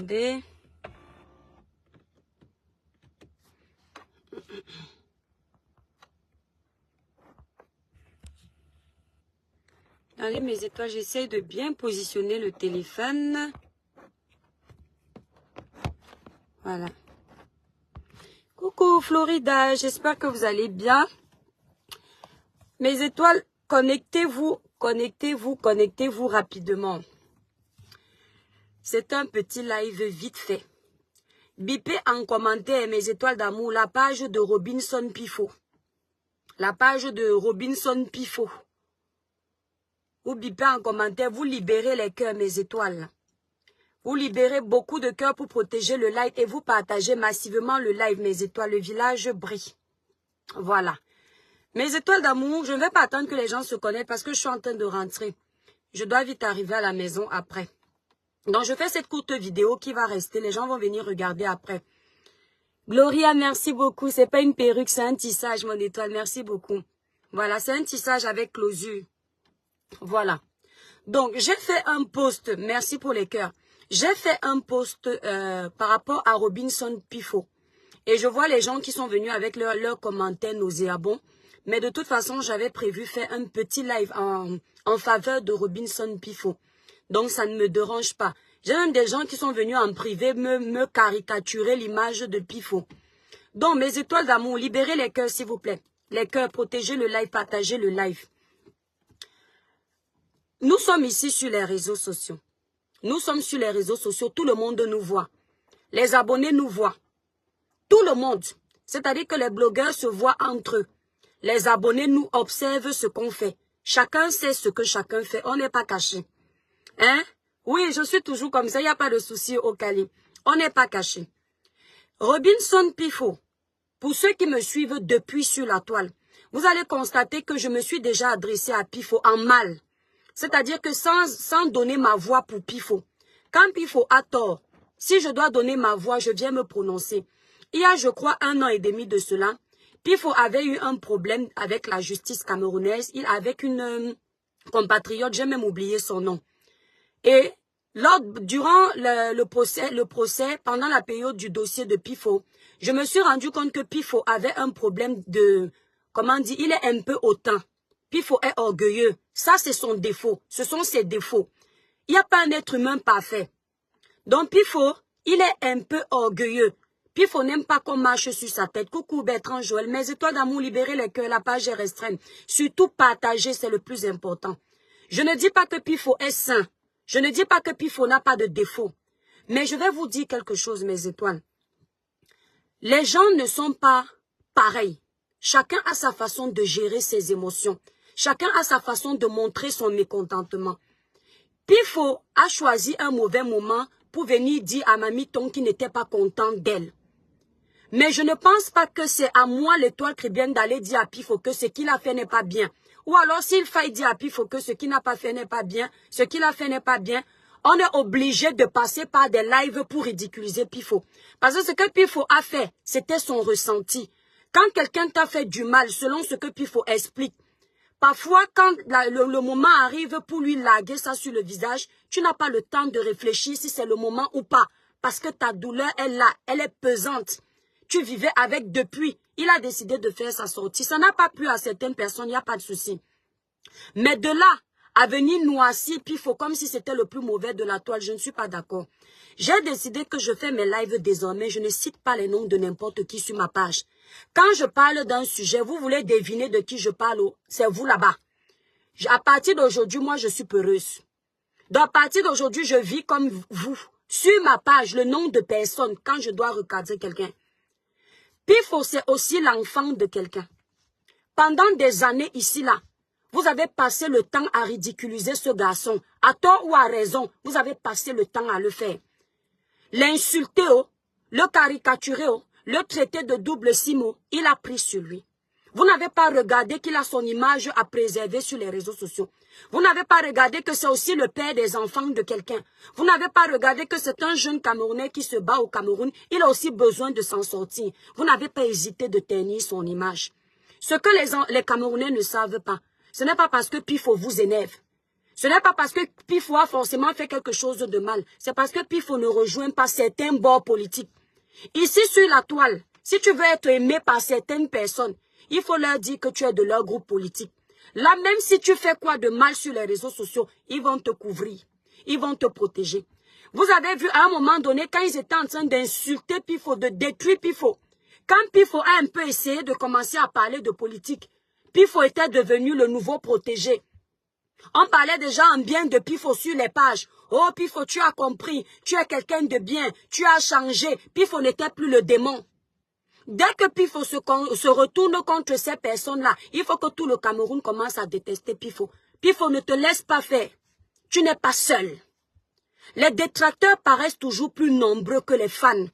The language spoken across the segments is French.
Attendez. Allez, mes étoiles, j'essaie de bien positionner le téléphone. Voilà. Coucou Florida, j'espère que vous allez bien. Mes étoiles, connectez-vous rapidement. C'est un petit live vite fait. Bipez en commentaire, mes étoiles d'amour, la page de Robinson Pifo. La page de Robinson Pifo. Vous bipez en commentaire, vous libérez les cœurs, mes étoiles. Vous libérez beaucoup de cœurs pour protéger le live et vous partagez massivement le live, mes étoiles. Le village brille. Voilà. Mes étoiles d'amour, je ne vais pas attendre que les gens se connaissent parce que je suis en train de rentrer. Je dois vite arriver à la maison après. Donc, je fais cette courte vidéo qui va rester. Les gens vont venir regarder après. Gloria, merci beaucoup. C'est pas une perruque, c'est un tissage, mon étoile. Merci beaucoup. Voilà, c'est un tissage avec closure. Voilà. Donc, j'ai fait un post. Merci pour les cœurs. J'ai fait un post par rapport à Robinson Pifo. Et je vois les gens qui sont venus avec leurs commentaires nauséabonds. Mais de toute façon, j'avais prévu faire un petit live en faveur de Robinson Pifo. Donc, ça ne me dérange pas. J'ai même des gens qui sont venus en privé me caricaturer l'image de Pifo. Donc, mes étoiles d'amour, libérez les cœurs, s'il vous plaît. Les cœurs, protégez le live, partagez le live. Nous sommes ici sur les réseaux sociaux. Nous sommes sur les réseaux sociaux. Tout le monde nous voit. Les abonnés nous voient. Tout le monde. C'est-à-dire que les blogueurs se voient entre eux. Les abonnés nous observent ce qu'on fait. Chacun sait ce que chacun fait. On n'est pas caché. Hein? Oui, je suis toujours comme ça. Il n'y a pas de souci au Cali. On n'est pas caché. Robinson Pifo. Pour ceux qui me suivent depuis sur la toile, vous allez constater que je me suis déjà adressé à Pifo en mal. C'est-à-dire que sans donner ma voix pour Pifo. Quand Pifo a tort, si je dois donner ma voix, je viens me prononcer. Il y a, je crois, 1 an et demi de cela, Pifo avait eu un problème avec la justice camerounaise. Il avec une compatriote, j'ai même oublié son nom. Et durant le procès, pendant la période du dossier de Pifo, je me suis rendu compte que Pifo avait un problème de, comment dire, il est un peu hautain. Pifo est orgueilleux. Ça, c'est son défaut. Ce sont ses défauts. Il n'y a pas un être humain parfait. Donc, Pifo, il est un peu orgueilleux. Pifo n'aime pas qu'on marche sur sa tête. Coucou Bertrand Joël. Mes étoiles d'amour, libérez les cœurs. La page est restreinte. Surtout, partager, c'est le plus important. Je ne dis pas que Pifo est sain. Je ne dis pas que Pifo n'a pas de défaut. Mais je vais vous dire quelque chose, mes étoiles. Les gens ne sont pas pareils. Chacun a sa façon de gérer ses émotions. Chacun a sa façon de montrer son mécontentement. Pifo a choisi un mauvais moment pour venir dire à Mamie Ton qui n'était pas contente d'elle. Mais je ne pense pas que c'est à moi, l'étoile chrétienne, d'aller dire à Pifo que ce qu'il a fait n'est pas bien. Ou alors s'il faille dire à Pifo que ce qu'il n'a pas fait n'est pas bien, ce qu'il a fait n'est pas bien, on est obligé de passer par des lives pour ridiculiser Pifo. Parce que ce que Pifo a fait, c'était son ressenti. Quand quelqu'un t'a fait du mal, selon ce que Pifo explique, parfois, quand le moment arrive pour lui larguer ça sur le visage, tu n'as pas le temps de réfléchir si c'est le moment ou pas. Parce que ta douleur est là, elle est pesante. Tu vivais avec depuis. Il a décidé de faire sa sortie. Ça n'a pas plu à certaines personnes, il n'y a pas de souci. Mais de là, à venir noircir Pifo comme si c'était le plus mauvais de la toile, je ne suis pas d'accord. J'ai décidé que je fais mes lives désormais. Je ne cite pas les noms de n'importe qui sur ma page. Quand je parle d'un sujet, vous voulez deviner de qui je parle, c'est vous là-bas. À partir d'aujourd'hui, moi, je suis peureuse. Donc, à partir d'aujourd'hui, je vis comme vous. Sur ma page, le nom de personne, quand je dois recadrer quelqu'un. Pifo, c'est aussi l'enfant de quelqu'un. Pendant des années ici, là, vous avez passé le temps à ridiculiser ce garçon. À tort ou à raison, vous avez passé le temps à le faire. L'insulter, le caricaturer, le traiter de double simo, il a pris sur lui. Vous n'avez pas regardé qu'il a son image à préserver sur les réseaux sociaux. Vous n'avez pas regardé que c'est aussi le père des enfants de quelqu'un. Vous n'avez pas regardé que c'est un jeune Camerounais qui se bat au Cameroun. Il a aussi besoin de s'en sortir. Vous n'avez pas hésité de ternir son image. Ce que les Camerounais ne savent pas, ce n'est pas parce que Pifo vous énerve. Ce n'est pas parce que Pifo a forcément fait quelque chose de mal. C'est parce que Pifo ne rejoint pas certains bords politiques. Ici, sur la toile, si tu veux être aimé par certaines personnes, il faut leur dire que tu es de leur groupe politique. Là, même si tu fais quoi de mal sur les réseaux sociaux, ils vont te couvrir. Ils vont te protéger. Vous avez vu à un moment donné, quand ils étaient en train d'insulter Pifo, de détruire Pifo, quand Pifo a un peu essayé de commencer à parler de politique, Pifo était devenu le nouveau protégé. On parlait déjà en bien de Pifo sur les pages. Oh Pifo, tu as compris, tu es quelqu'un de bien, tu as changé. Pifo n'était plus le démon. Dès que Pifo se retourne contre ces personnes-là, il faut que tout le Cameroun commence à détester Pifo. Pifo, ne te laisse pas faire. Tu n'es pas seul. Les détracteurs paraissent toujours plus nombreux que les fans.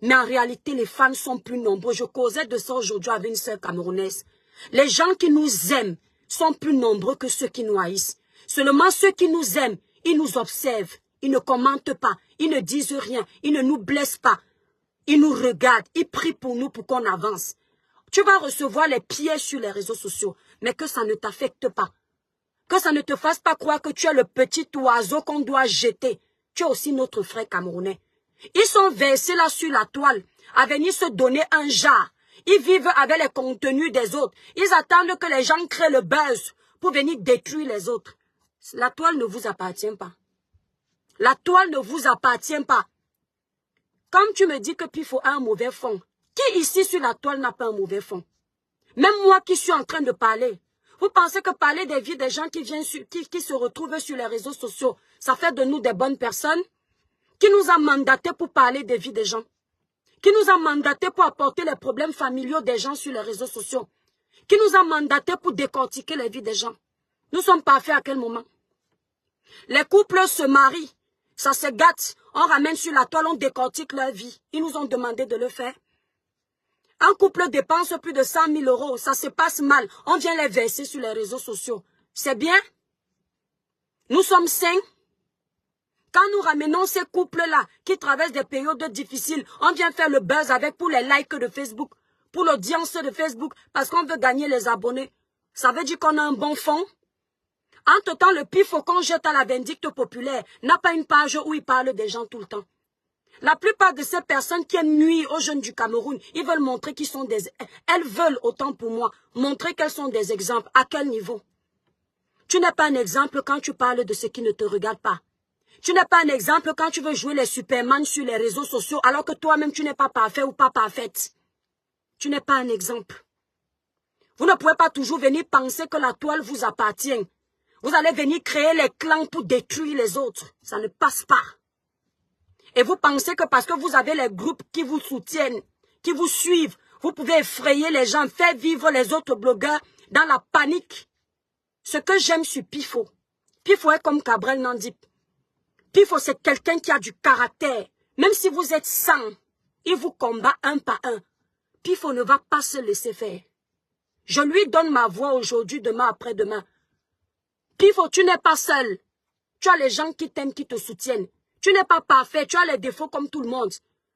Mais en réalité, les fans sont plus nombreux. Je causais de ça aujourd'hui avec une sœur camerounaise. Les gens qui nous aiment sont plus nombreux que ceux qui nous haïssent. Seulement ceux qui nous aiment, ils nous observent. Ils ne commentent pas. Ils ne disent rien. Ils ne nous blessent pas. Ils nous regardent. Ils prient pour nous pour qu'on avance. Tu vas recevoir les pièges sur les réseaux sociaux. Mais que ça ne t'affecte pas. Que ça ne te fasse pas croire que tu es le petit oiseau qu'on doit jeter. Tu es aussi notre frère camerounais. Ils sont versés là sur la toile, à venir se donner un jar. Ils vivent avec les contenus des autres. Ils attendent que les gens créent le buzz pour venir détruire les autres. La toile ne vous appartient pas. La toile ne vous appartient pas. Comme tu me dis que Pifo a un mauvais fond, qui ici sur la toile n'a pas un mauvais fond? Même moi qui suis en train de parler. Vous pensez que parler des vies des gens qui se retrouvent sur les réseaux sociaux, ça fait de nous des bonnes personnes? Qui nous a mandatés pour parler des vies des gens? Qui nous a mandatés pour apporter les problèmes familiaux des gens sur les réseaux sociaux? Qui nous a mandatés pour décortiquer les vies des gens? Nous sommes parfaits à quel moment? Les couples se marient, ça se gâte, on ramène sur la toile, on décortique leur vie. Ils nous ont demandé de le faire. Un couple dépense plus de 100 000 euros, ça se passe mal, on vient les verser sur les réseaux sociaux. C'est bien? Nous sommes sains? Quand nous ramenons ces couples-là qui traversent des périodes difficiles, on vient faire le buzz avec pour les likes de Facebook, pour l'audience de Facebook, parce qu'on veut gagner les abonnés. Ça veut dire qu'on a un bon fond? Entre-temps, le Pifo qu'on jette à la vindicte populaire n'a pas une page où il parle des gens tout le temps. La plupart de ces personnes qui aiment nuire aux jeunes du Cameroun, ils veulent montrer qu'ils sont des... Elles veulent, autant pour moi, montrer qu'elles sont des exemples. À quel niveau? Tu n'es pas un exemple quand tu parles de ce qui ne te regarde pas. Tu n'es pas un exemple quand tu veux jouer les Superman sur les réseaux sociaux alors que toi-même tu n'es pas parfait ou pas parfaite. Tu n'es pas un exemple. Vous ne pouvez pas toujours venir penser que la toile vous appartient. Vous allez venir créer les clans pour détruire les autres. Ça ne passe pas. Et vous pensez que parce que vous avez les groupes qui vous soutiennent, qui vous suivent, vous pouvez effrayer les gens, faire vivre les autres blogueurs dans la panique. Ce que j'aime sur Pifo, Pifo est comme Cabrel Nandip. Pifo, c'est quelqu'un qui a du caractère. Même si vous êtes 100, il vous combat un par un. Pifo ne va pas se laisser faire. Je lui donne ma voix aujourd'hui, demain, après-demain. Pifo, tu n'es pas seul. Tu as les gens qui t'aiment, qui te soutiennent. Tu n'es pas parfait, tu as les défauts comme tout le monde.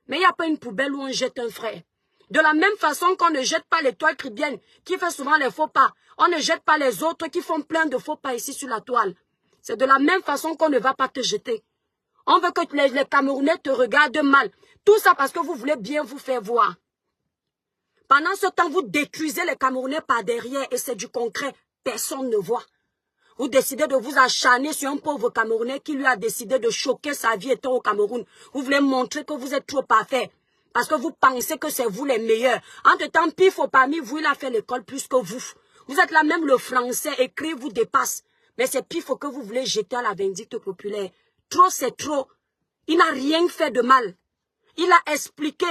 Mais il n'y a pas une poubelle où on jette un frère. De la même façon qu'on ne jette pas l'étoile cribienne qui fait souvent les faux pas. On ne jette pas les autres qui font plein de faux pas ici sur la toile. C'est de la même façon qu'on ne va pas te jeter. On veut que les Camerounais te regardent mal. Tout ça parce que vous voulez bien vous faire voir. Pendant ce temps, vous détruisez les Camerounais par derrière et c'est du concret. Personne ne voit. Vous décidez de vous acharner sur un pauvre Camerounais qui lui a décidé de choquer sa vie étant au Cameroun. Vous voulez montrer que vous êtes trop parfait. Parce que vous pensez que c'est vous les meilleurs. Entre-temps, Pifo parmi vous, il a fait l'école plus que vous. Vous êtes là, même le français écrit vous dépasse. Mais c'est Pifo que vous voulez jeter à la vindicte populaire. Trop, c'est trop. Il n'a rien fait de mal. Il a expliqué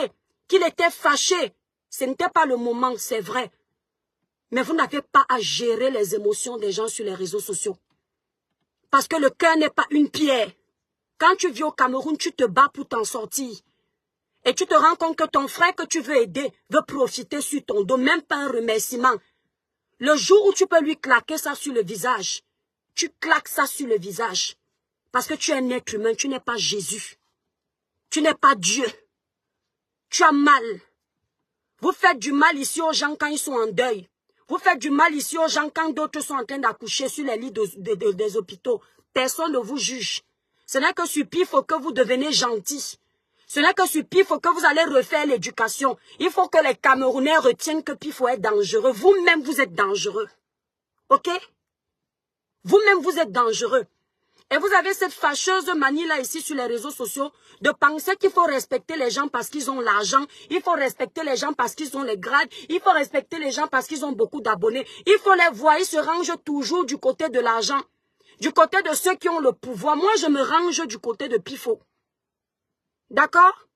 qu'il était fâché. Ce n'était pas le moment, c'est vrai. Mais vous n'avez pas à gérer les émotions des gens sur les réseaux sociaux. Parce que le cœur n'est pas une pierre. Quand tu vis au Cameroun, tu te bats pour t'en sortir. Et tu te rends compte que ton frère que tu veux aider veut profiter sur ton dos, même pas un remerciement. Le jour où tu peux lui claquer ça sur le visage, tu claques ça sur le visage. Parce que tu es un être humain, tu n'es pas Jésus. Tu n'es pas Dieu. Tu as mal. Vous faites du mal ici aux gens quand ils sont en deuil. Vous faites du mal ici aux gens quand d'autres sont en train d'accoucher sur les lits des hôpitaux. personne ne vous juge. Ce n'est que sur Pifo que vous devenez gentil. Ce n'est que sur Pifo que vous allez refaire l'éducation. Il faut que les Camerounais retiennent que Pifo est dangereux. Vous-même, vous êtes dangereux. Ok? Vous-même, vous êtes dangereux. Et vous avez cette fâcheuse manie-là ici sur les réseaux sociaux de penser qu'il faut respecter les gens parce qu'ils ont l'argent. Il faut respecter les gens parce qu'ils ont les grades. Il faut respecter les gens parce qu'ils ont beaucoup d'abonnés. Il faut les voir, ils se rangent toujours du côté de l'argent. Du côté de ceux qui ont le pouvoir. Moi, je me range du côté de Pifo. D'accord?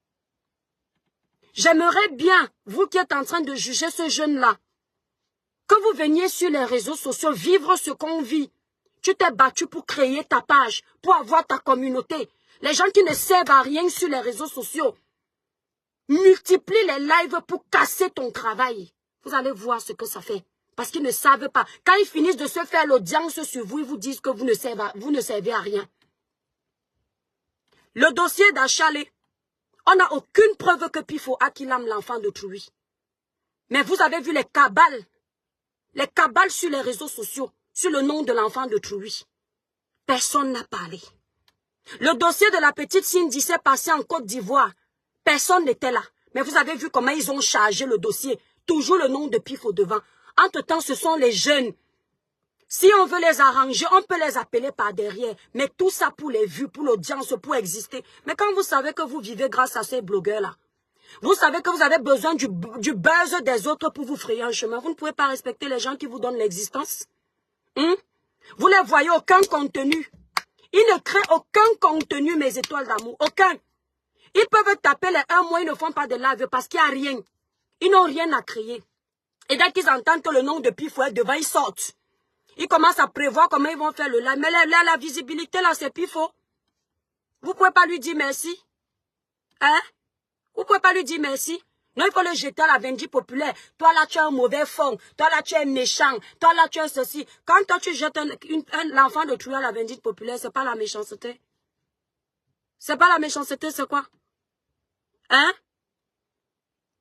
J'aimerais bien, vous qui êtes en train de juger ce jeune-là, que vous veniez sur les réseaux sociaux vivre ce qu'on vit. Tu t'es battu pour créer ta page, pour avoir ta communauté. Les gens qui ne servent à rien sur les réseaux sociaux, multiplient les lives pour casser ton travail. Vous allez voir ce que ça fait. Parce qu'ils ne savent pas. Quand ils finissent de se faire l'audience sur vous, ils vous disent que vous ne servez à rien. Le dossier d'Achalé, on n'a aucune preuve que Pifo a kidnappé l'enfant d'autrui. Mais vous avez vu les cabales sur les réseaux sociaux, sur le nom de l'enfant d'autrui. Personne n'a parlé. Le dossier de la petite Cindy s'est passé en Côte d'Ivoire. Personne n'était là. Mais vous avez vu comment ils ont chargé le dossier. Toujours le nom de Pifo devant. Entre-temps, ce sont les jeunes. Si on veut les arranger, on peut les appeler par derrière. Mais tout ça pour les vues, pour l'audience, pour exister. Mais quand vous savez que vous vivez grâce à ces blogueurs-là, vous savez que vous avez besoin du buzz des autres pour vous frayer un chemin. Vous ne pouvez pas respecter les gens qui vous donnent l'existence. Vous ne voyez aucun contenu. Ils ne créent aucun contenu, mes étoiles d'amour. Aucun. Ils peuvent taper les 1 mois, ils ne font pas de live parce qu'il n'y a rien. Ils n'ont rien à créer. Et dès qu'ils entendent que le nom de Pifo est devant, ils sortent. Ils commencent à prévoir comment ils vont faire le live. Mais la visibilité, là, c'est Pifo. Vous ne pouvez pas lui dire merci. Hein? Vous ne pouvez pas lui dire merci. Non, il faut le jeter à la vendue populaire. Toi, là, tu es un mauvais fond. Toi, là, tu es méchant. Toi, là, tu es ceci. Quand toi, tu jettes l'enfant de tuer à la vendue populaire, c'est pas la méchanceté. C'est pas la méchanceté, c'est quoi? Hein?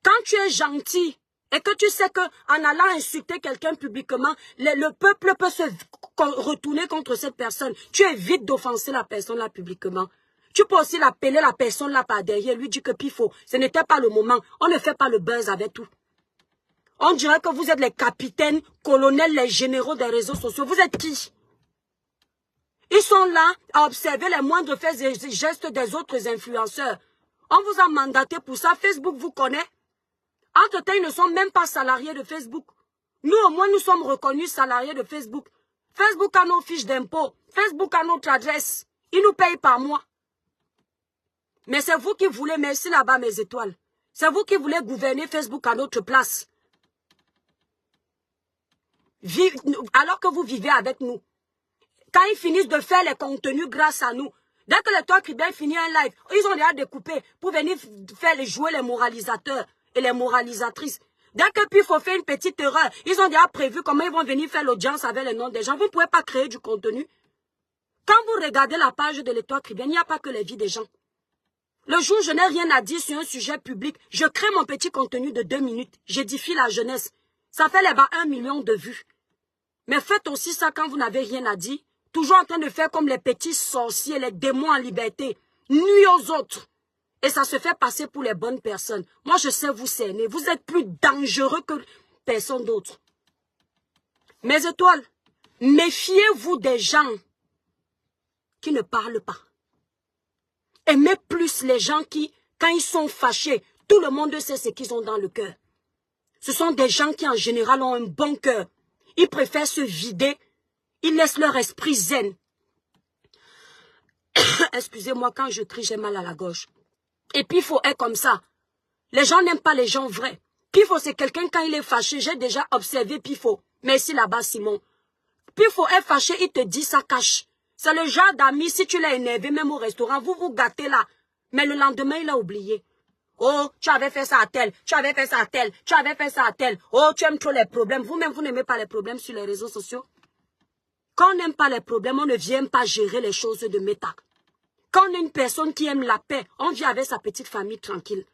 Quand tu es gentil et que tu sais qu'en allant insulter quelqu'un publiquement, le peuple peut se retourner contre cette personne, tu évites d'offenser la personne là publiquement. Tu peux aussi l'appeler la personne là par derrière, lui dire que Pifo, ce n'était pas le moment. On ne fait pas le buzz avec tout. On dirait que vous êtes les capitaines, colonels, les généraux des réseaux sociaux. Vous êtes qui? Ils sont là à observer les moindres faits et gestes des autres influenceurs. On vous a mandaté pour ça. Facebook vous connaît. Entre-temps, ils ne sont même pas salariés de Facebook. Nous, au moins, nous sommes reconnus salariés de Facebook. Facebook a nos fiches d'impôt. Facebook a notre adresse. Ils nous payent par mois. Mais c'est vous qui voulez, merci là-bas mes étoiles. C'est vous qui voulez gouverner Facebook à notre place. Alors que vous vivez avec nous. Quand ils finissent de faire les contenus grâce à nous, dès que le Toit Cubain finit un live, ils ont déjà découpé pour venir jouer les moralisateurs et les moralisatrices. Dès que Pifo fait une petite erreur, ils ont déjà prévu comment ils vont venir faire l'audience avec les noms des gens. Vous ne pouvez pas créer du contenu. Quand vous regardez la page de l'Étoile Cubain, il n'y a pas que les vies des gens. Le jour où je n'ai rien à dire sur un sujet public, je crée mon petit contenu de 2 minutes. J'édifie la jeunesse. Ça fait là-bas 1 million de vues. Mais faites aussi ça quand vous n'avez rien à dire. Toujours en train de faire comme les petits sorciers, les démons en liberté. Nuit aux autres. Et ça se fait passer pour les bonnes personnes. Moi, je sais vous cerner. Vous êtes plus dangereux que personne d'autre. Mes étoiles, méfiez-vous des gens qui ne parlent pas. Aimez plus les gens qui, quand ils sont fâchés, tout le monde sait ce qu'ils ont dans le cœur. Ce sont des gens qui, en général, ont un bon cœur. Ils préfèrent se vider. Ils laissent leur esprit zen. Excusez-moi, quand je crie, j'ai mal à la gorge. Et Pifo est comme ça. Les gens n'aiment pas les gens vrais. Pifo, c'est quelqu'un, quand il est fâché, j'ai déjà observé Pifo. Merci là-bas, Simon. Pifo est fâché, il te dit, ça cache. C'est le genre d'ami, si tu l'as énervé, même au restaurant, vous vous gâtez là. Mais le lendemain, il a oublié. Oh, tu avais fait ça à tel, tu avais fait ça à tel, tu avais fait ça à tel. Oh, tu aimes trop les problèmes. Vous-même, vous n'aimez pas les problèmes sur les réseaux sociaux. Quand on n'aime pas les problèmes, on ne vient pas gérer les choses de méta. Quand on est une personne qui aime la paix, on vit avec sa petite famille tranquille.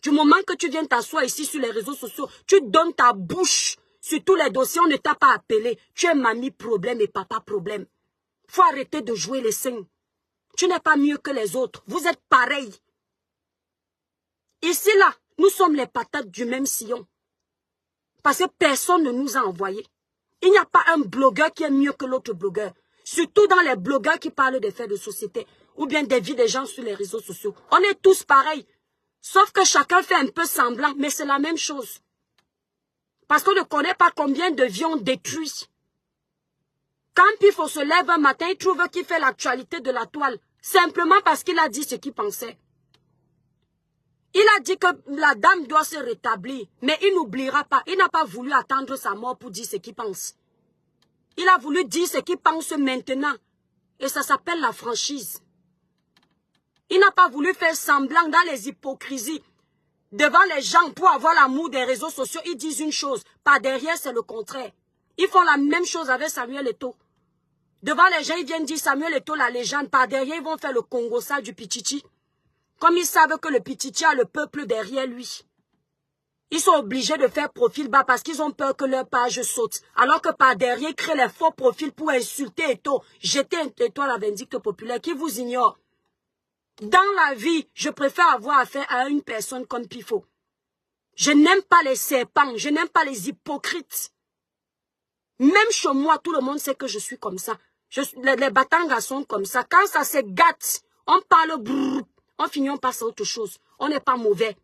Du moment que tu viens t'asseoir ici sur les réseaux sociaux, tu donnes ta bouche sur tous les dossiers, on ne t'a pas appelé. Tu es mamie problème et papa problème. Faut arrêter de jouer les saints. Tu n'es pas mieux que les autres. Vous êtes pareils. Ici, là, nous sommes les patates du même sillon. Parce que personne ne nous a envoyés. Il n'y a pas un blogueur qui est mieux que l'autre blogueur. Surtout dans les blogueurs qui parlent des faits de société ou bien des vies des gens sur les réseaux sociaux. On est tous pareils. Sauf que chacun fait un peu semblant, mais c'est la même chose. Parce qu'on ne connaît pas combien de vies on détruit. Quand Pifo se lève un matin, il trouve qu'il fait l'actualité de la toile. Simplement parce qu'il a dit ce qu'il pensait. Il a dit que la dame doit se rétablir, mais il n'oubliera pas. Il n'a pas voulu attendre sa mort pour dire ce qu'il pense. Il a voulu dire ce qu'il pense maintenant. Et ça s'appelle la franchise. Il n'a pas voulu faire semblant dans les hypocrisies. Devant les gens, pour avoir l'amour des réseaux sociaux, ils disent une chose. Par derrière, c'est le contraire. Ils font la même chose avec Samuel Eto'o. Devant les gens, ils viennent dire Samuel Eto'o, la légende. Par derrière, ils vont faire le Congossa du Pichichi. Comme ils savent que le Pichichi a le peuple derrière lui. Ils sont obligés de faire profil bas parce qu'ils ont peur que leur page saute. Alors que par derrière, ils créent les faux profils pour insulter Eto'o. Jeter Eto'o à la vindicte populaire qui vous ignore. Dans la vie, je préfère avoir affaire à une personne comme Pifo. Je n'aime pas les serpents, je n'aime pas les hypocrites. Même chez moi, tout le monde sait que je suis comme ça. Les batangas sont comme ça. Quand ça se gâte, on parle brrr. On finit, on passe à autre chose. On n'est pas mauvais.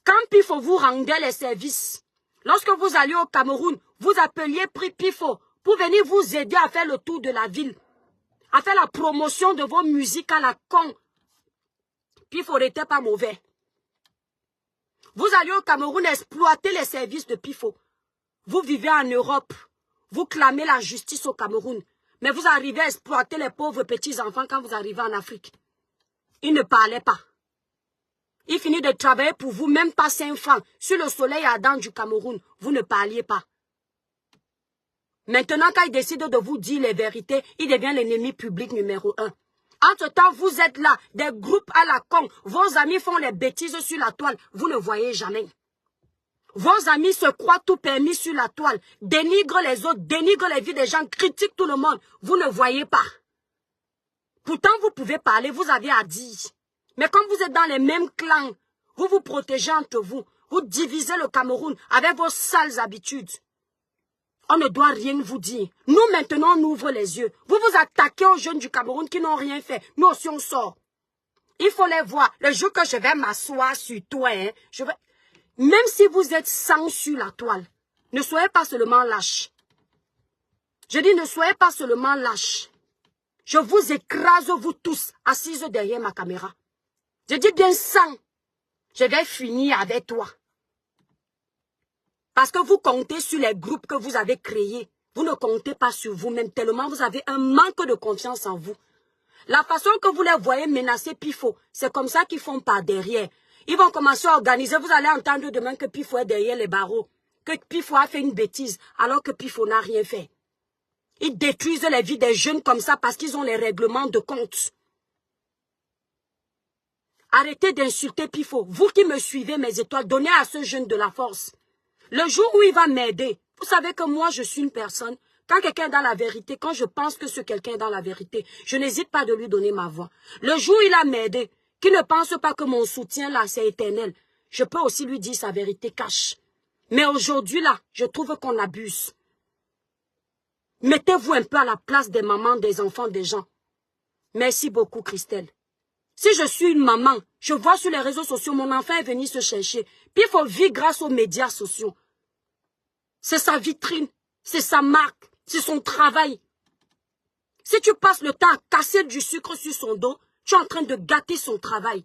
Quand Pifo vous rendait les services, lorsque vous alliez au Cameroun, vous appeliez Pifo pour venir vous aider à faire le tour de la ville, à faire la promotion de vos musiques à la con. Pifo n'était pas mauvais. Vous alliez au Cameroun exploiter les services de Pifo. Vous vivez en Europe. Vous clamez la justice au Cameroun. Mais vous arrivez à exploiter les pauvres petits-enfants quand vous arrivez en Afrique. Il ne parlait pas. Il finit de travailler pour vous, même pas 5 francs. Sur le soleil ardent du Cameroun, vous ne parliez pas. Maintenant, quand il décide de vous dire les vérités, il devient l'ennemi public numéro 1. Entre-temps, vous êtes là, des groupes à la con. Vos amis font les bêtises sur la toile. Vous ne voyez jamais. Vos amis se croient tout permis sur la toile. Dénigrent les autres, dénigrent les vies des gens, critiquent tout le monde. Vous ne voyez pas. Pourtant, vous pouvez parler, vous avez à dire. Mais comme vous êtes dans les mêmes clans, vous vous protégez entre vous. Vous divisez le Cameroun avec vos sales habitudes. On ne doit rien vous dire. Nous, maintenant, on ouvre les yeux. Vous vous attaquez aux jeunes du Cameroun qui n'ont rien fait. Nous aussi, on sort. Il faut les voir. Le jour que je vais m'asseoir sur toi, même si vous êtes 100 sur la toile, ne soyez pas seulement lâches. Je dis, ne soyez pas seulement lâches. Je vous écrase, vous tous, assises derrière ma caméra. Je dis bien 100. Je vais finir avec toi. Parce que vous comptez sur les groupes que vous avez créés. Vous ne comptez pas sur vous-même tellement vous avez un manque de confiance en vous. La façon que vous les voyez menacer Pifo, c'est comme ça qu'ils font par derrière. Ils vont commencer à organiser. Vous allez entendre demain que Pifo est derrière les barreaux. Que Pifo a fait une bêtise alors que Pifo n'a rien fait. Ils détruisent les vies des jeunes comme ça parce qu'ils ont les règlements de compte. Arrêtez d'insulter Pifo. Vous qui me suivez, mes étoiles, donnez à ce jeune de la force. Le jour où il va m'aider, vous savez que moi, je suis une personne. Quand quelqu'un est dans la vérité, quand je pense que ce quelqu'un est dans la vérité, je n'hésite pas de lui donner ma voix. Le jour où il a m'aidé, qu'il ne pense pas que mon soutien là, c'est éternel, je peux aussi lui dire sa vérité cache. Mais aujourd'hui là, je trouve qu'on abuse. Mettez-vous un peu à la place des mamans, des enfants, des gens. Merci beaucoup, Christelle. Si je suis une maman, je vois sur les réseaux sociaux, mon enfant est venu se chercher. Puis il faut vivre grâce aux médias sociaux. C'est sa vitrine, c'est sa marque, c'est son travail. Si tu passes le temps à casser du sucre sur son dos, tu es en train de gâter son travail.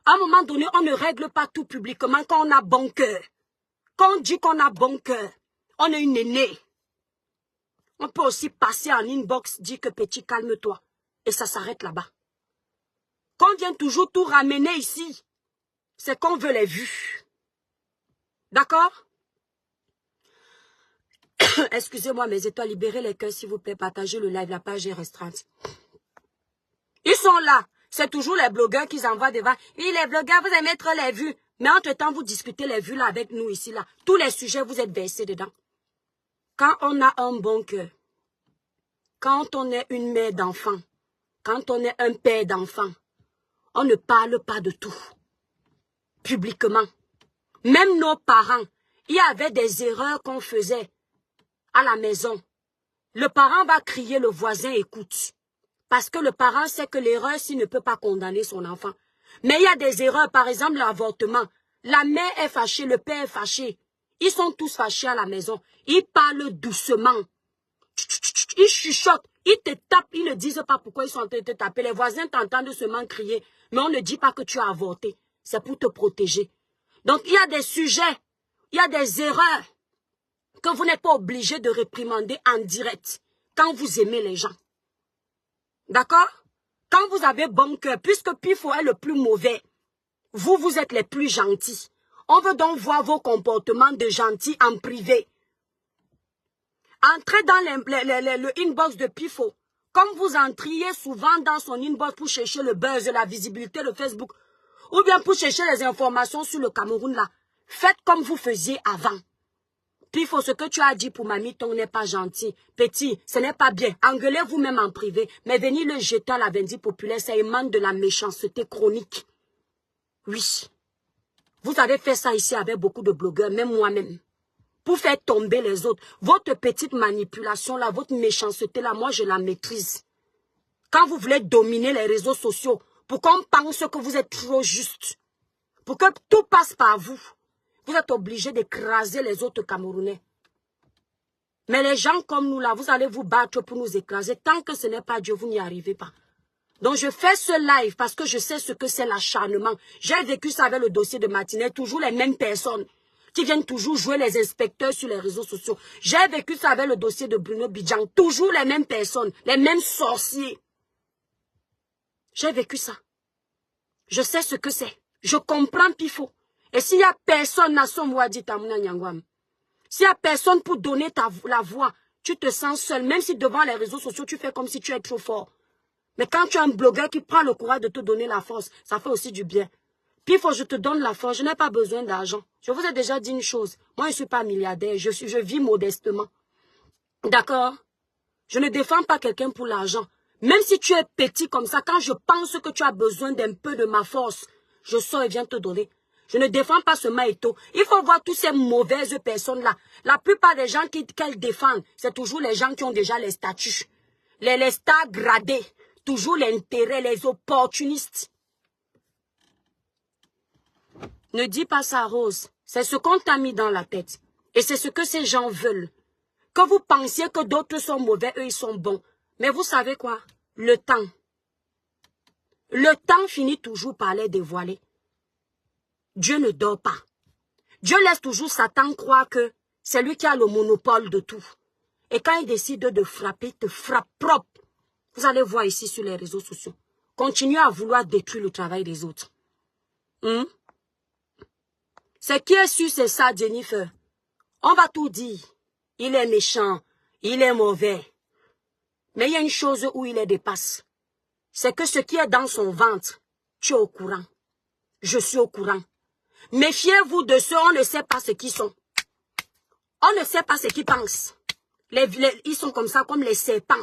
À un moment donné, on ne règle pas tout publiquement quand on a bon cœur. Quand on dit qu'on a bon cœur, on est une aînée. On peut aussi passer en inbox, dire que petit, calme-toi. Et ça s'arrête là-bas. Quand on vient toujours tout ramener ici, c'est qu'on veut les vues. D'accord? Excusez-moi, mes étoiles, libérez les cœurs, s'il vous plaît, partagez le live, la page est restreinte. Ils sont là. C'est toujours les blogueurs qui envoient devant. Oui, les blogueurs, vous allez mettre les vues. Mais entre-temps, vous discutez les vues là avec nous ici, là. Tous les sujets, vous êtes versés dedans. Quand on a un bon cœur, quand on est une mère d'enfant, quand on est un père d'enfant, on ne parle pas de tout, publiquement. Même nos parents, il y avait des erreurs qu'on faisait à la maison. Le parent va crier, le voisin écoute. Parce que le parent sait que l'erreur, s'il ne peut pas condamner son enfant. Mais il y a des erreurs, par exemple l'avortement. La mère est fâchée, le père est fâché. Ils sont tous fâchés à la maison. Ils parlent doucement. Ils chuchotent, ils te tapent, ils ne disent pas pourquoi ils sont en train de te taper. Les voisins t'entendent seulement crier, mais on ne dit pas que tu as avorté. C'est pour te protéger. Donc il y a des sujets, il y a des erreurs que vous n'êtes pas obligé de réprimander en direct quand vous aimez les gens. D'accord? Quand vous avez bon cœur, puisque Pifo est le plus mauvais, vous êtes les plus gentils. On veut donc voir vos comportements de gentils en privé. Entrez dans le inbox de Pifo. Comme vous entriez souvent dans son inbox pour chercher le buzz, la visibilité de Facebook, ou bien pour chercher les informations sur le Cameroun là, faites comme vous faisiez avant. Pifo, ce que tu as dit pour Mamie Tong n'est pas gentil. Petit, ce n'est pas bien. Engueulez vous-même en privé. Mais venir le jeter à la vendue populaire, ça émane de la méchanceté chronique. Oui. Vous avez fait ça ici avec beaucoup de blogueurs, même moi-même. Pour faire tomber les autres. Votre petite manipulation là, votre méchanceté là, moi je la maîtrise. Quand vous voulez dominer les réseaux sociaux, pour qu'on pense que vous êtes trop juste, pour que tout passe par vous, vous êtes obligé d'écraser les autres Camerounais. Mais les gens comme nous là, vous allez vous battre pour nous écraser. Tant que ce n'est pas Dieu, vous n'y arrivez pas. Donc je fais ce live parce que je sais ce que c'est l'acharnement. J'ai vécu ça avec le dossier de Matinée, toujours les mêmes personnes qui viennent toujours jouer les inspecteurs sur les réseaux sociaux. J'ai vécu ça avec le dossier de Bruno Bidjan, toujours les mêmes personnes, les mêmes sorciers. J'ai vécu ça. Je sais ce que c'est. Je comprends Pifo. Et s'il n'y a personne, s'il n'y a personne pour donner la voix, tu te sens seul. Même si devant les réseaux sociaux, tu fais comme si tu es trop fort. Mais quand tu as un blogueur qui prend le courage de te donner la force, ça fait aussi du bien. Pifo, je te donne la force. Je n'ai pas besoin d'argent. Je vous ai déjà dit une chose. Moi, je ne suis pas milliardaire. Je vis modestement. D'accord? Je ne défends pas quelqu'un pour l'argent. Même si tu es petit comme ça, quand je pense que tu as besoin d'un peu de ma force, je sors et viens te donner. Je ne défends pas ce Maïto. Il faut voir toutes ces mauvaises personnes-là. La plupart des gens qu'elles défendent, c'est toujours les gens qui ont déjà les statuts. Les stars gradés. Toujours l'intérêt, les opportunistes. Ne dis pas ça, Rose. C'est ce qu'on t'a mis dans la tête. Et c'est ce que ces gens veulent. Que vous pensiez que d'autres sont mauvais, eux, ils sont bons. Mais vous savez quoi? Le temps. Le temps finit toujours par les dévoiler. Dieu ne dort pas. Dieu laisse toujours Satan croire que c'est lui qui a le monopole de tout. Et quand il décide de frapper, il te frappe propre. Vous allez voir ici sur les réseaux sociaux. Continuez à vouloir détruire le travail des autres. Ce qui est sûr, c'est ça, Jennifer. On va tout dire. Il est méchant, il est mauvais. Mais il y a une chose où il les dépasse. C'est que ce qui est dans son ventre, tu es au courant. Je suis au courant. Méfiez-vous de ceux, on ne sait pas ce qu'ils sont. On ne sait pas ce qu'ils pensent. Ils sont comme ça, comme les serpents.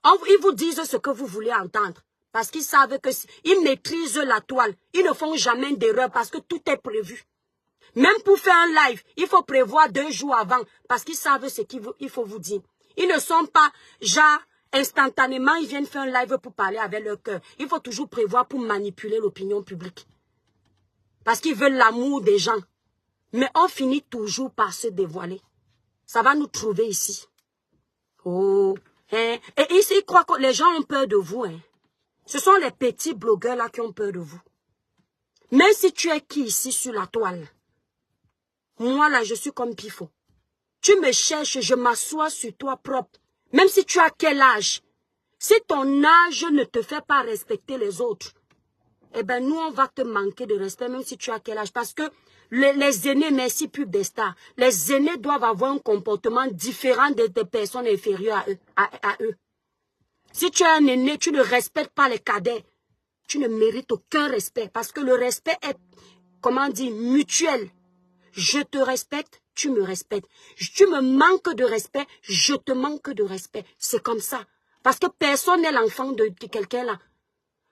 Ils vous disent ce que vous voulez entendre. Parce qu'ils savent qu'ils maîtrisent la toile. Ils ne font jamais d'erreur parce que tout est prévu. Même pour faire un live, il faut prévoir 2 jours avant. Parce qu'ils savent ce qu'il faut vous dire. Ils ne sont pas, genre, instantanément, ils viennent faire un live pour parler avec leur cœur. Il faut toujours prévoir pour manipuler l'opinion publique. Parce qu'ils veulent l'amour des gens. Mais on finit toujours par se dévoiler. Ça va nous trouver ici. Oh, hein. Et ici, ils croient que les gens ont peur de vous. Hein. Ce sont les petits blogueurs là qui ont peur de vous. Même si tu es qui ici sur la toile. Moi là, je suis comme Pifo. Tu me cherches, je m'assois sur toi propre. Même si tu as quel âge. Si ton âge ne te fait pas respecter les autres, eh bien, nous, on va te manquer de respect, même si tu as quel âge. Parce que les aînés, merci pub des stars, les aînés doivent avoir un comportement différent des personnes inférieures à eux. Si tu es un aîné, tu ne respectes pas les cadets. Tu ne mérites aucun respect. Parce que le respect est, comment dire, mutuel. Je te respecte, tu me respectes. Tu me manques de respect, je te manque de respect. C'est comme ça. Parce que personne n'est l'enfant de quelqu'un là.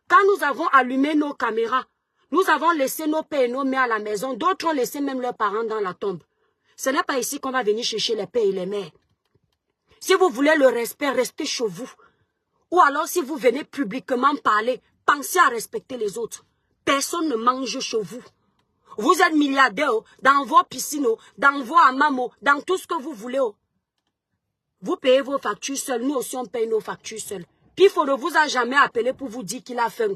Quand nous avons allumé nos caméras, nous avons laissé nos pères et nos mères à la maison. D'autres ont laissé même leurs parents dans la tombe. Ce n'est pas ici qu'on va venir chercher les pères et les mères. Si vous voulez le respect, restez chez vous. Ou alors si vous venez publiquement parler, pensez à respecter les autres. Personne ne mange chez vous. Vous êtes milliardaire dans vos piscines, dans vos hammams, dans tout ce que vous voulez. Vous payez vos factures seuls. Nous aussi on paye nos factures seuls. Pifo ne vous a jamais appelé pour vous dire qu'il a faim.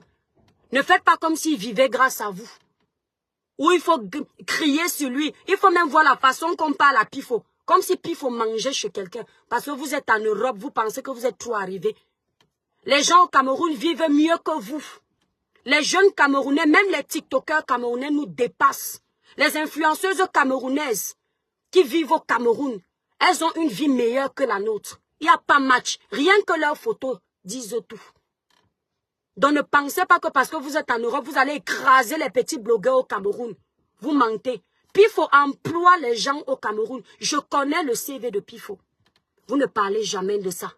Ne faites pas comme s'il vivait grâce à vous. Ou il faut crier sur lui. Il faut même voir la façon qu'on parle à Pifo. Comme si Pifo mangeait chez quelqu'un. Parce que vous êtes en Europe, vous pensez que vous êtes trop arrivés. Les gens au Cameroun vivent mieux que vous. Les jeunes Camerounais, même les TikTokers camerounais nous dépassent. Les influenceuses camerounaises qui vivent au Cameroun, elles ont une vie meilleure que la nôtre. Il n'y a pas match. Rien que leurs photos disent tout. Donc ne pensez pas que parce que vous êtes en Europe, vous allez écraser les petits blogueurs au Cameroun. Vous mentez. Pifo emploie les gens au Cameroun. Je connais le CV de Pifo. Vous ne parlez jamais de ça.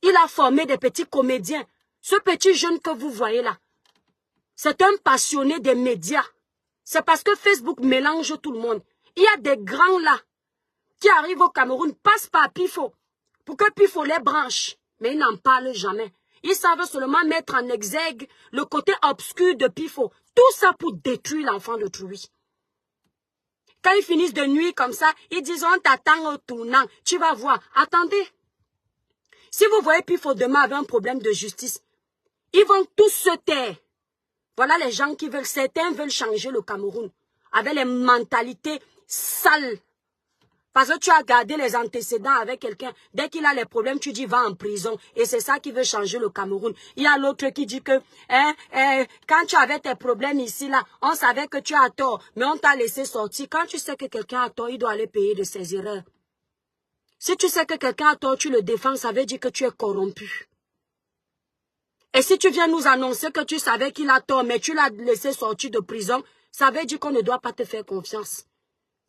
Il a formé des petits comédiens. Ce petit jeune que vous voyez là, c'est un passionné des médias. C'est parce que Facebook mélange tout le monde. Il y a des grands là qui arrivent au Cameroun, passent par Pifo, pour que Pifo les branche. Mais ils n'en parlent jamais. Ils savent seulement mettre en exergue le côté obscur de Pifo. Tout ça pour détruire l'enfant d'autrui. Quand ils finissent de nuit comme ça, ils disent on t'attend au tournant. Tu vas voir. Attendez. Si vous voyez Pifo demain avec un problème de justice, ils vont tous se taire. Voilà les gens qui veulent, certains veulent changer le Cameroun avec les mentalités sales. Parce que tu as gardé les antécédents avec quelqu'un. Dès qu'il a les problèmes, tu dis va en prison. Et c'est ça qui veut changer le Cameroun. Il y a l'autre qui dit que quand tu avais tes problèmes ici, là, on savait que tu as tort, mais on t'a laissé sortir. Quand tu sais que quelqu'un a tort, il doit aller payer de ses erreurs. Si tu sais que quelqu'un a tort, tu le défends, ça veut dire que tu es corrompu. Et si tu viens nous annoncer que tu savais qu'il a tort, mais tu l'as laissé sortir de prison, ça veut dire qu'on ne doit pas te faire confiance.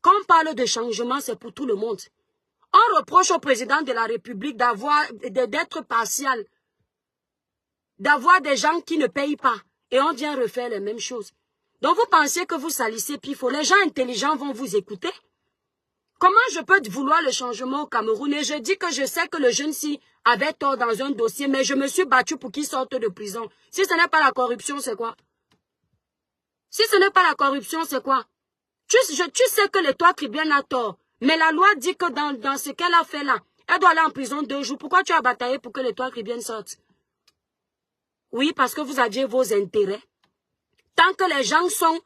Quand on parle de changement, c'est pour tout le monde. On reproche au président de la République d'être partial, d'avoir des gens qui ne payent pas. Et on vient refaire les mêmes choses. Donc vous pensez que vous salissez Pifo. Les gens intelligents vont vous écouter. Comment je peux vouloir le changement au Cameroun? Et je dis que je sais que le jeune-ci avait tort dans un dossier, mais je me suis battu pour qu'il sorte de prison. Si ce n'est pas la corruption, c'est quoi? Si ce n'est pas la corruption, c'est quoi? Tu sais que l'Étoile Tribienne a tort. Mais la loi dit que dans ce qu'elle a fait là, elle doit aller en prison 2 jours. Pourquoi tu as bataillé pour que l'Étoile Tribienne sorte? Oui, parce que vous aviez vos intérêts. Tant que les gens sont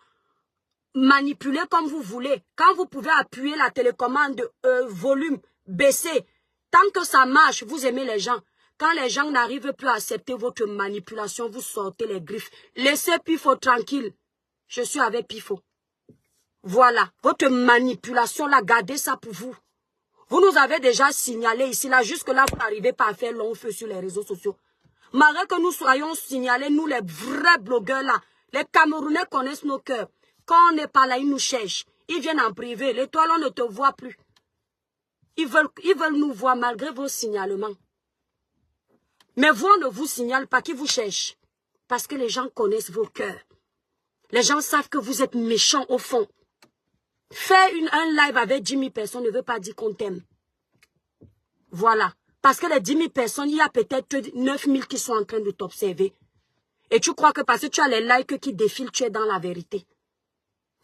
manipulés comme vous voulez, quand vous pouvez appuyer la télécommande volume, baisser, tant que ça marche, vous aimez les gens. Quand les gens n'arrivent plus à accepter votre manipulation, vous sortez les griffes. Laissez Pifo tranquille. Je suis avec Pifo. Voilà, votre manipulation, là, gardez ça pour vous. Vous nous avez déjà signalé ici, là, jusque-là, vous n'arrivez pas à faire long feu sur les réseaux sociaux. Malgré que nous soyons signalés, nous, les vrais blogueurs, là, les Camerounais connaissent nos cœurs. Quand on n'est pas là, ils nous cherchent. Ils viennent en privé. L'Étoile, on ne te voit plus. Ils veulent nous voir malgré vos signalements. Mais vous, on ne vous signale pas, qui vous cherche. Parce que les gens connaissent vos cœurs. Les gens savent que vous êtes méchants au fond. Faire un live avec 10 000 personnes ne veut pas dire qu'on t'aime. Voilà. Parce que les 10 000 personnes, il y a peut-être 9 000 qui sont en train de t'observer. Et tu crois que parce que tu as les likes qui défilent, tu es dans la vérité.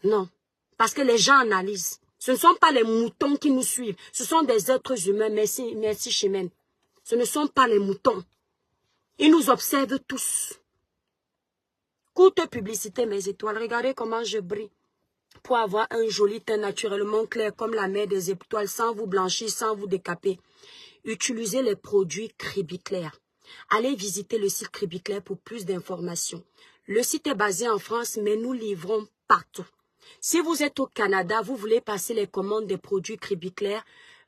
Non. Parce que les gens analysent. Ce ne sont pas les moutons qui nous suivent. Ce sont des êtres humains. Merci, merci Chimène. Ce ne sont pas les moutons. Ils nous observent tous. Courte publicité, mes étoiles. Regardez comment je brille. Pour avoir un joli teint naturellement clair comme la mer des étoiles, sans vous blanchir, sans vous décaper. Utilisez les produits Cribiclair. Allez visiter le site Cribiclair pour plus d'informations. Le site est basé en France, mais nous livrons partout. Si vous êtes au Canada, vous voulez passer les commandes des produits Cribiclair,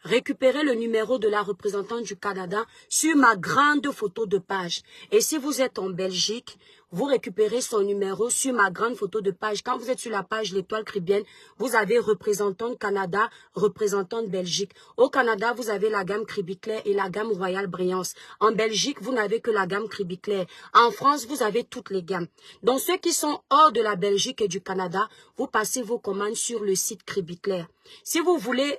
récupérez le numéro de la représentante du Canada sur ma grande photo de page. Et si vous êtes en Belgique, vous récupérez son numéro sur ma grande photo de page. Quand vous êtes sur la page L'Étoile Caribéenne, vous avez représentante Canada, représentante Belgique. Au Canada, vous avez la gamme Cribiclair et la gamme Royal Brillance. En Belgique, vous n'avez que la gamme Cribiclair. En France, vous avez toutes les gammes. Donc, ceux qui sont hors de la Belgique et du Canada, vous passez vos commandes sur le site Cribiclair. Si vous voulez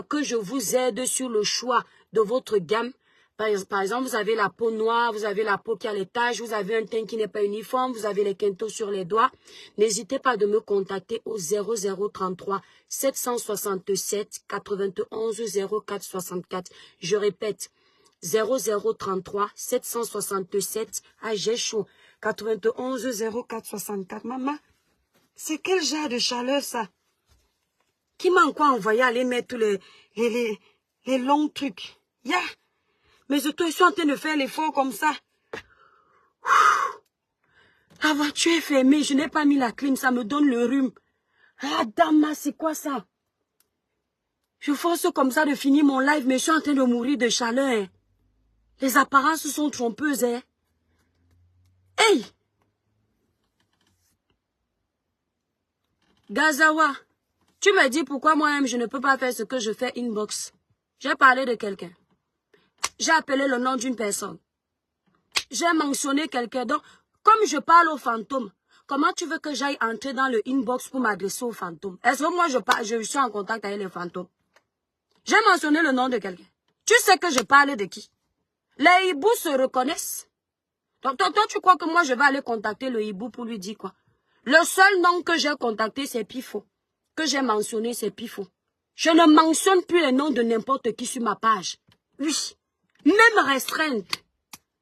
que je vous aide sur le choix de votre gamme, par exemple, vous avez la peau noire, vous avez la peau qui a les taches, vous avez un teint qui n'est pas uniforme, vous avez les quintaux sur les doigts. N'hésitez pas de me contacter au 0033 767 91 04 64. Je répète, 0033 767, ah j'ai chaud, 91 04 64. Maman, c'est quel genre de chaleur ça? Qui m'a encore envoyé aller mettre tous les longs trucs? Yeah. Mais toi, je suis en train de faire l'effort comme ça. La voiture est fermée, je n'ai pas mis la clim, ça me donne le rhume. Ah, dama, c'est quoi ça? Je force comme ça de finir mon live, mais je suis en train de mourir de chaleur. Hein. Les apparences sont trompeuses. Hein. Hey! Gazawa, tu me dis pourquoi moi-même je ne peux pas faire ce que je fais inbox. J'ai parlé de quelqu'un. J'ai appelé le nom d'une personne. J'ai mentionné quelqu'un. Donc, comme je parle au fantôme, comment tu veux que j'aille entrer dans le inbox pour m'adresser au fantôme? Est-ce que moi, je suis en contact avec les fantômes? J'ai mentionné le nom de quelqu'un. Tu sais que je parle de qui? Les hiboux se reconnaissent. Donc, toi, tu crois que moi, je vais aller contacter le hibou pour lui dire quoi? Le seul nom que j'ai contacté, c'est Pifo. Que j'ai mentionné, c'est Pifo. Je ne mentionne plus les noms de n'importe qui sur ma page. Oui. Même restreinte,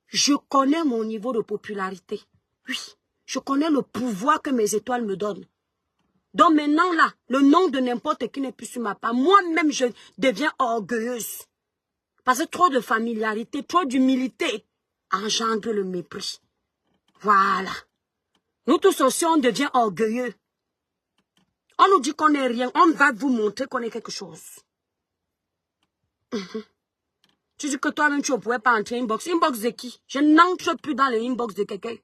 je connais mon niveau de popularité. Oui, je connais le pouvoir que mes étoiles me donnent. Donc maintenant là, le nom de n'importe qui n'est plus sur ma page. Moi-même, je deviens orgueilleuse. Parce que trop de familiarité, trop d'humilité engendre le mépris. Voilà. Nous tous aussi, on devient orgueilleux. On nous dit qu'on n'est rien. On va vous montrer qu'on est quelque chose. Tu dis que toi-même, tu ne pouvais pas entrer inbox. Inbox de qui? Je n'entre plus dans le inbox de quelqu'un.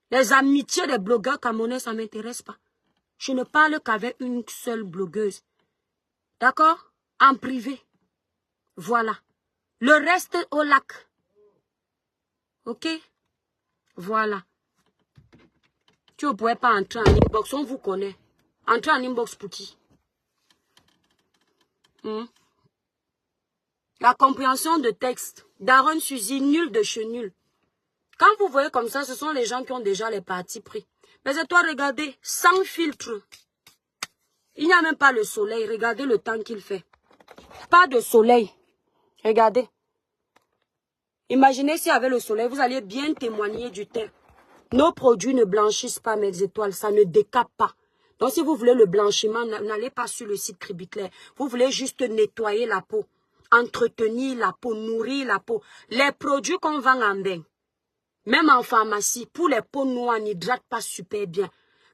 Les amitiés des blogueurs camerounais, ça ne m'intéresse pas. Je ne parle qu'avec une seule blogueuse. D'accord? En privé. Voilà. Le reste au lac. Ok? Voilà. Tu ne pouvais pas entrer en inbox. On vous connaît. Entrer en inbox pour qui? La compréhension de texte, d'Aaron Suzy, nul de chez nul. Quand vous voyez comme ça, ce sont les gens qui ont déjà les partis pris. Mais c'est toi, regardez, sans filtre. Il n'y a même pas le soleil. Regardez le temps qu'il fait. Pas de soleil. Regardez. Imaginez s'il y avait le soleil, vous alliez bien témoigner du teint. Nos produits ne blanchissent pas, mes étoiles. Ça ne décape pas. Donc, si vous voulez le blanchiment, n'allez pas sur le site Cribiclair. Vous voulez juste nettoyer la peau. Entretenir la peau, nourrir la peau. Les produits qu'on vend en bain, même en pharmacie, pour les peaux noires, n'hydratent pas super bien.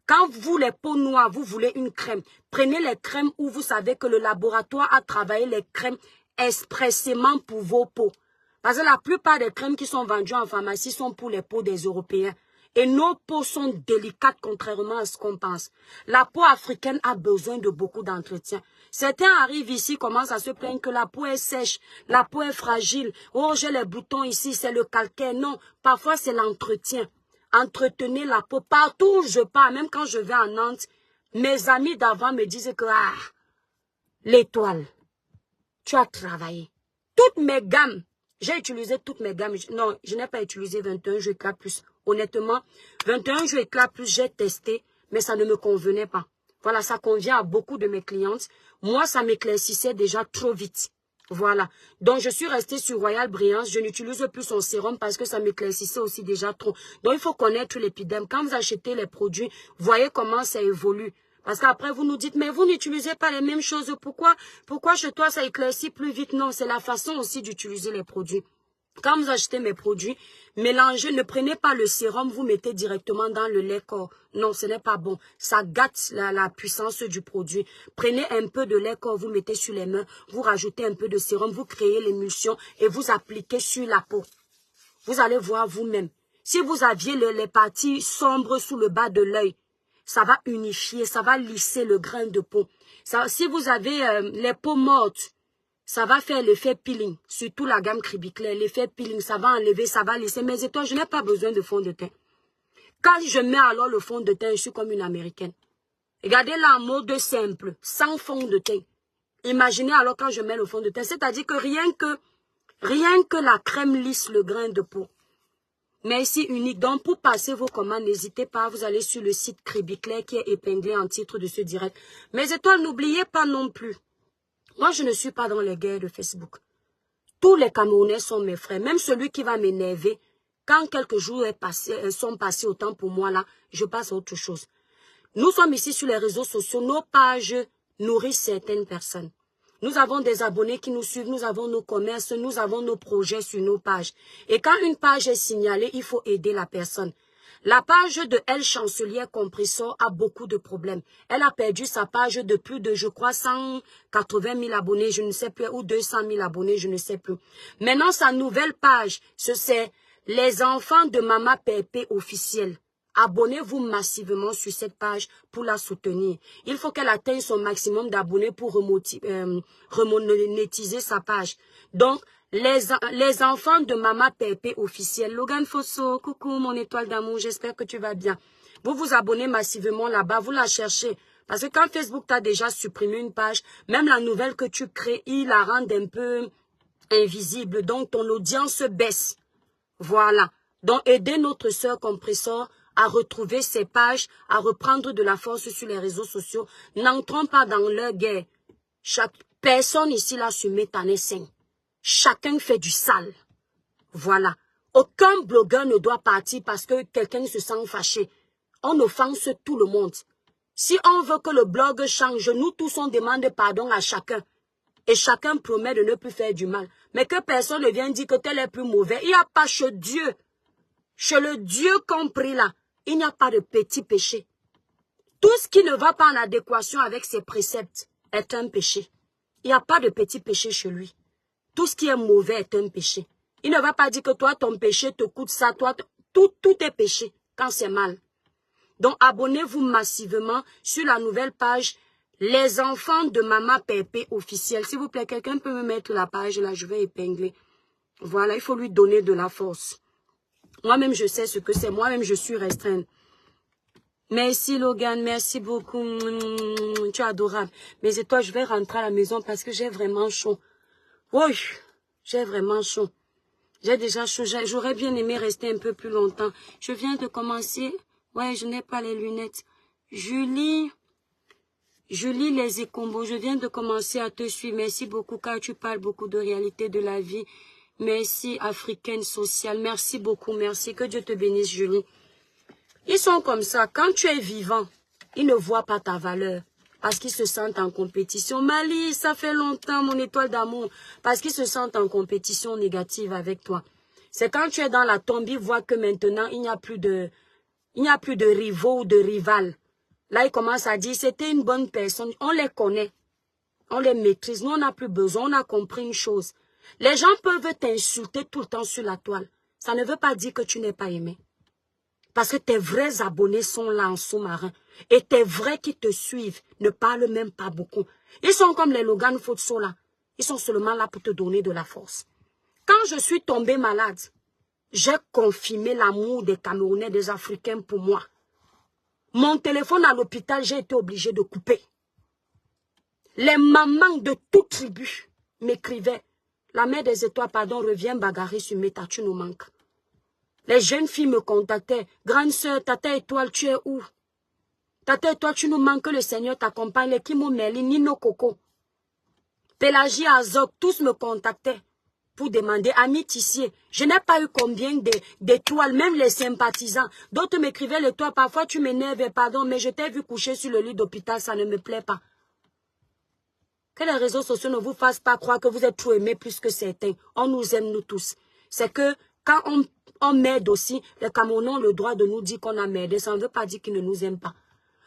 Quand vous, les peaux noires, vous voulez une crème, prenez les crèmes où vous savez que le laboratoire a travaillé les crèmes expressément pour vos peaux. Parce que la plupart des crèmes qui sont vendues en pharmacie sont pour les peaux des Européens. Et nos peaux sont délicates contrairement à ce qu'on pense. La peau africaine a besoin de beaucoup d'entretien. Certains arrivent ici, commencent à se plaindre que la peau est sèche, la peau est fragile. Oh, j'ai les boutons ici, c'est le calcaire. Non, parfois c'est l'entretien. Entretenez la peau. Partout où je pars, même quand je vais en Nantes, mes amis d'avant me disent que l'étoile, tu as travaillé. Toutes mes gammes, j'ai utilisé toutes mes gammes. Non, je n'ai pas utilisé 21 jours éclat plus. Honnêtement, 21 jours éclat plus, j'ai testé, mais ça ne me convenait pas. Voilà, ça convient à beaucoup de mes clientes. Moi, ça m'éclaircissait déjà trop vite. Voilà. Donc, je suis restée sur Royal Brillance. Je n'utilise plus son sérum parce que ça m'éclaircissait aussi déjà trop. Donc, il faut connaître l'épiderme. Quand vous achetez les produits, voyez comment ça évolue. Parce qu'après, vous nous dites, mais vous n'utilisez pas les mêmes choses. Pourquoi chez toi, ça éclaircit plus vite? Non, c'est la façon aussi d'utiliser les produits. Quand vous achetez mes produits, mélangez, ne prenez pas le sérum, vous mettez directement dans le lait corps. Non, ce n'est pas bon. Ça gâte la puissance du produit. Prenez un peu de lait corps, vous mettez sur les mains, vous rajoutez un peu de sérum, vous créez l'émulsion et vous appliquez sur la peau. Vous allez voir vous-même. Si vous aviez les parties sombres sous le bas de l'œil, ça va unifier, ça va lisser le grain de peau. Ça, si vous avez les peaux mortes, ça va faire l'effet peeling, surtout la gamme Cribiclair. L'effet peeling, ça va enlever, ça va lisser. Mais étoiles, je n'ai pas besoin de fond de teint. Quand je mets alors le fond de teint, je suis comme une Américaine. Regardez là en mode simple, sans fond de teint. Imaginez alors quand je mets le fond de teint. C'est-à-dire que rien que la crème lisse le grain de peau. Mais ici, unique. Donc, pour passer vos commandes, n'hésitez pas, vous allez sur le site Cribiclair qui est épinglé en titre de ce direct. Mes étoiles, n'oubliez pas non plus. Moi, je ne suis pas dans les guerres de Facebook. Tous les Camerounais sont mes frères. Même celui qui va m'énerver, quand quelques jours sont passés autant pour moi là, je passe à autre chose. Nous sommes ici sur les réseaux sociaux. Nos pages nourrissent certaines personnes. Nous avons des abonnés qui nous suivent, nous avons nos commerces, nous avons nos projets sur nos pages. Et quand une page est signalée, il faut aider la personne. La page de Elle Chancelière Compressor a beaucoup de problèmes. Elle a perdu sa page de plus de, je crois, 180 000 abonnés, je ne sais plus, ou 200 000 abonnés, je ne sais plus. Maintenant, sa nouvelle page, c'est les enfants de Mama Pépé officiel. Abonnez-vous massivement sur cette page pour la soutenir. Il faut qu'elle atteigne son maximum d'abonnés pour remonétiser sa page. Donc, les enfants de Mama Pépé officiel. Logan Fosso, coucou mon étoile d'amour, j'espère que tu vas bien. Vous vous abonnez massivement là-bas, vous la cherchez. Parce que quand Facebook t'a déjà supprimé une page, même la nouvelle que tu crées, il la rend un peu invisible. Donc, ton audience baisse. Voilà. Donc, aidez notre sœur Compressor à retrouver ses pages, à reprendre de la force sur les réseaux sociaux. N'entrons pas dans leur guerre. Chaque personne ici là se met en essaim. Chacun fait du sale. Voilà. Aucun blogueur ne doit partir parce que quelqu'un se sent fâché. On offense tout le monde. Si on veut que le blog change, nous tous on demande pardon à chacun. Et chacun promet de ne plus faire du mal. Mais que personne ne vienne dire que tel est plus mauvais. Il n'y a pas chez Dieu. Chez le Dieu compris là, il n'y a pas de petit péché. Tout ce qui ne va pas en adéquation avec ses préceptes est un péché. Il n'y a pas de petit péché chez lui. Tout ce qui est mauvais est un péché. Il ne va pas dire que toi, ton péché te coûte ça. Toi, tout est péché quand c'est mal. Donc, abonnez-vous massivement sur la nouvelle page Les enfants de Mama Pépé officiel. S'il vous plaît, quelqu'un peut me mettre la page là, je vais épingler. Voilà, il faut lui donner de la force. Moi-même, je sais ce que c'est. Moi-même, je suis restreinte. Merci Logan, merci beaucoup. Tu es adorable. Mais et toi, je vais rentrer à la maison parce que j'ai vraiment chaud. Oui, j'ai vraiment chaud. J'ai déjà chaud. J'aurais bien aimé rester un peu plus longtemps. Je viens de commencer. Ouais, je n'ai pas les lunettes. Julie les écombos. Je viens de commencer à te suivre. Merci beaucoup car tu parles beaucoup de réalité de la vie. Merci africaine sociale. Merci beaucoup. Merci. Que Dieu te bénisse, Julie. Ils sont comme ça. Quand tu es vivant, ils ne voient pas ta valeur. Parce qu'ils se sentent en compétition. Mali, ça fait longtemps, mon étoile d'amour. Parce qu'ils se sentent en compétition négative avec toi. C'est quand tu es dans la tombe, ils voient que maintenant, il n'y a plus de rivaux ou de rivales. Là, ils commencent à dire, c'était une bonne personne. On les connaît. On les maîtrise. Nous, on n'a plus besoin. On a compris une chose. Les gens peuvent t'insulter tout le temps sur la toile. Ça ne veut pas dire que tu n'es pas aimé. Parce que tes vrais abonnés sont là en sous-marin. Et tes vrais qui te suivent ne parlent même pas beaucoup. Ils sont comme les Logan Fosso là. Ils sont seulement là pour te donner de la force. Quand je suis tombée malade, j'ai confirmé l'amour des Camerounais, des Africains pour moi. Mon téléphone à l'hôpital, j'ai été obligée de couper. Les mamans de toute tribu m'écrivaient. La mère des étoiles, pardon, revient bagarrer sur Meta, tu nous manques. Les jeunes filles me contactaient. Grande sœur, Tata Étoile, tu es où? Tata Étoile, tu nous manques, que le Seigneur t'accompagne. Les Kimo Merlin, Nino Coco. Pélagie Azok, tous me contactaient pour demander. Ami Tissier, je n'ai pas eu combien d'étoiles, même les sympathisants. D'autres m'écrivaient les toits, parfois tu m'énerves, pardon, mais je t'ai vu coucher sur le lit d'hôpital, ça ne me plaît pas. Que les réseaux sociaux ne vous fassent pas croire que vous êtes trop aimés plus que certains. On nous aime, nous tous. c'est que quand on m'aide aussi, les Camerounais ont le droit de nous dire qu'on a m'aidé. Ça ne veut pas dire qu'ils ne nous aiment pas.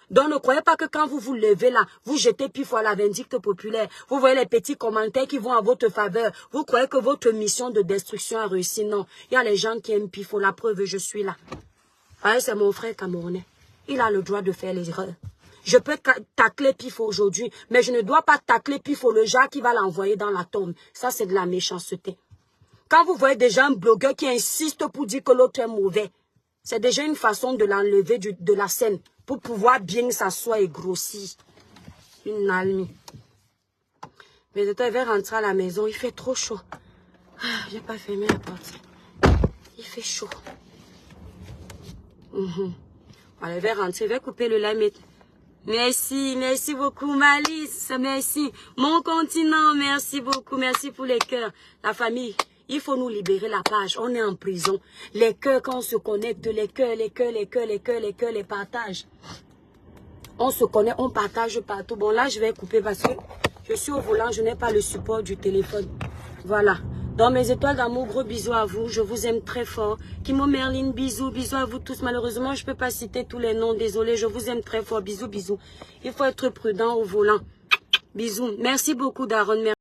Donc ne croyez pas que quand vous vous levez là, vous jetez pifo à la vindicte populaire. Vous voyez les petits commentaires qui vont à votre faveur. Vous croyez que votre mission de destruction a réussi. Non, il y a les gens qui aiment pifo. La preuve, je suis là. Ah, c'est mon frère camerounais. Il a le droit de faire les erreurs. Je peux tacler pifo aujourd'hui, mais je ne dois pas tacler pifo le genre qui va l'envoyer dans la tombe. Ça, c'est de la méchanceté. Quand vous voyez déjà un blogueur qui insiste pour dire que l'autre est mauvais, c'est déjà une façon de l'enlever de la scène pour pouvoir bien s'asseoir et grossir. Une almie. Mais je vais rentrer à la maison, il fait trop chaud. J'ai pas fermé la porte. Il fait chaud. Allez, je vais rentrer, je vais couper le lait. Merci, merci beaucoup Malice, merci. Mon continent, merci beaucoup, merci pour les cœurs. La famille, il faut nous libérer la page, on est en prison. Les cœurs, quand on se connecte, les cœurs, les partages. On se connaît, on partage partout. Bon là, je vais couper parce que je suis au volant, je n'ai pas le support du téléphone. Voilà. Dans mes étoiles d'amour, gros bisous à vous. Je vous aime très fort. Kimo Merlin, bisous, bisous à vous tous. Malheureusement, je ne peux pas citer tous les noms. Désolé, je vous aime très fort. Bisous, bisous. Il faut être prudent au volant. Bisous. Merci beaucoup, Daron.